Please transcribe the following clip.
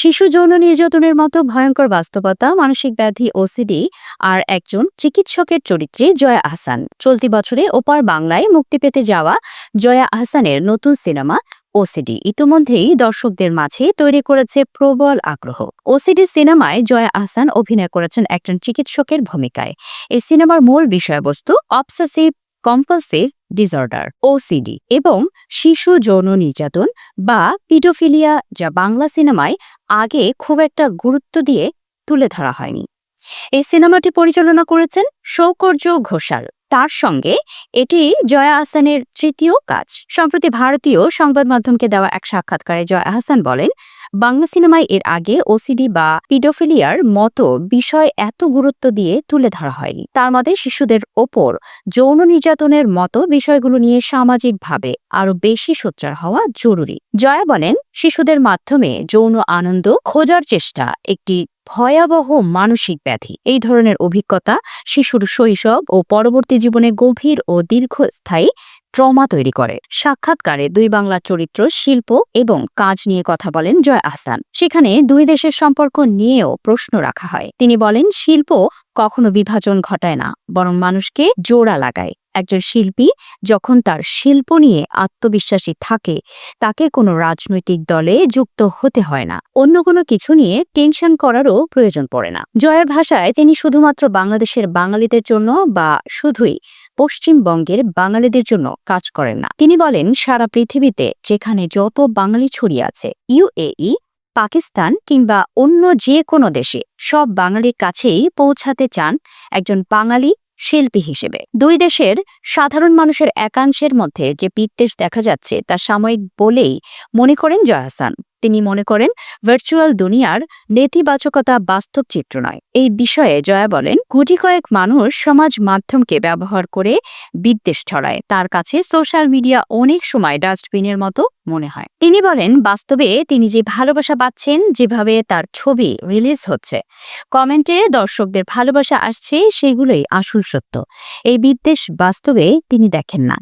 শিশু যৌন নির্যাতনের মতো ভয়ঙ্কর বাস্তবতা, মানসিক ব্যাধি ওসিডি আর একজন চিকিৎসকের চরিত্রে জয়া আহসান। চলতি বছরে ওপার বাংলায় মুক্তি পেতে যাওয়া জয়া আহসানের নতুন সিনেমা ওসিডি ইতিমধ্যেই দর্শকদের মাঝে তৈরি করেছে প্রবল আগ্রহ। ওসিডি সিনেমায় জয়া আহসান অভিনয় করেছেন একজন চিকিৎসকের ভূমিকায়। এই সিনেমার মূল বিষয়বস্তু অবসেসিভ কম্পালসিভ ডিসঅর্ডার ওসিডি এবং শিশু যৌন নির্যাতন বা পিডোফিলিয়া, যা বাংলা সিনেমায় আগে খুব একটা গুরুত্ব দিয়ে তুলে ধরা হয়নি। এই সিনেমাটি পরিচালনা করেছেন সৌকর্য ঘোষাল। তার সঙ্গে এটি জয়া আহসানের তৃতীয় কাজ। সম্প্রতি ভারতীয় সংবাদ মাধ্যমকে দেওয়া এক সাক্ষাৎকারে জয়া আহসান বলেন, বাংলা সিনেমায় এর আগে ওসিডি বা পিডোফিলিয়ার মতো বিষয় এত গুরুত্ব দিয়ে তুলে ধরা হয়নি। তার মতে শিশুদের ওপর যৌন নির্যাতনের মতো বিষয়গুলো নিয়ে সামাজিকভাবে আরো বেশি সোচ্চার হওয়া জরুরি। জয়া বলেন, শিশুদের মাধ্যমে যৌন আনন্দ খোঁজার চেষ্টা একটি ভয়াবহ মানসিক ব্যাধি। এই ধরনের অভিজ্ঞতা শিশুর শৈশব ও পরবর্তী জীবনে গভীর ও দীর্ঘস্থায়ী ট্রমা তৈরি করে। সাক্ষাৎকারে দুই বাংলার চরিত্র, শিল্প এবং কাজ নিয়ে কথা বলেন জয়া আহসান। সেখানে দুই দেশের সম্পর্ক নিয়েও প্রশ্ন রাখা হয়। তিনি বলেন, শিল্প কখনো বিভাজন ঘটায় না, বরং মানুষকে জোড়া লাগায়। একজন শিল্পী যখন তার শিল্প নিয়ে আত্মবিশ্বাসী থাকে, তাকে কোনো রাজনৈতিক দলে যুক্ত হতে হয় না, অন্য কোনো কিছু নিয়ে টেনশন করারও প্রয়োজন পড়ে না। জয়ের ভাষায় তিনি শুধুমাত্র বাংলাদেশের বাঙালিদের জন্য বা শুধুই পশ্চিমবঙ্গের বাঙালিদের জন্য কাজ করেন না। তিনি বলেন, সারা পৃথিবীতে যেখানে যত বাঙালি ছড়িয়ে আছে, ইউএই, পাকিস্তান কিংবা অন্য যে কোনো দেশে, সব বাঙালির কাছেই পৌঁছাতে চান একজন বাঙালি শিল্পী হিসেবে। দুই দেশের সাধারণ মানুষের একাংশের মধ্যে যে বিদ্বেষ দেখা যাচ্ছে তা সাময়িক বলেই মনে করেন জয়া আহসান। তিনি মনে করেন, ভার্চুয়াল দুনিয়ার নেতিবাচকতা বাস্তব চিত্র নয়। এই বিষয়ে জয়া বলেন, গুটি কয়েক মানুষ সমাজ মাধ্যমকে ব্যবহার করে বিদ্বেষ ছড়ায়। তার কাছে সোশ্যাল মিডিয়া অনেক সময় ডাস্টবিনের মতো মনে হয়। তিনি বলেন, বাস্তবে তিনি যে ভালোবাসা পাচ্ছেন, যেভাবে তার ছবি রিলিজ হচ্ছে, কমেন্টে দর্শকদের ভালোবাসা আসছে, সেগুলোই আসল সত্য। এই বিদ্বেষ বাস্তবে তিনি দেখেন না।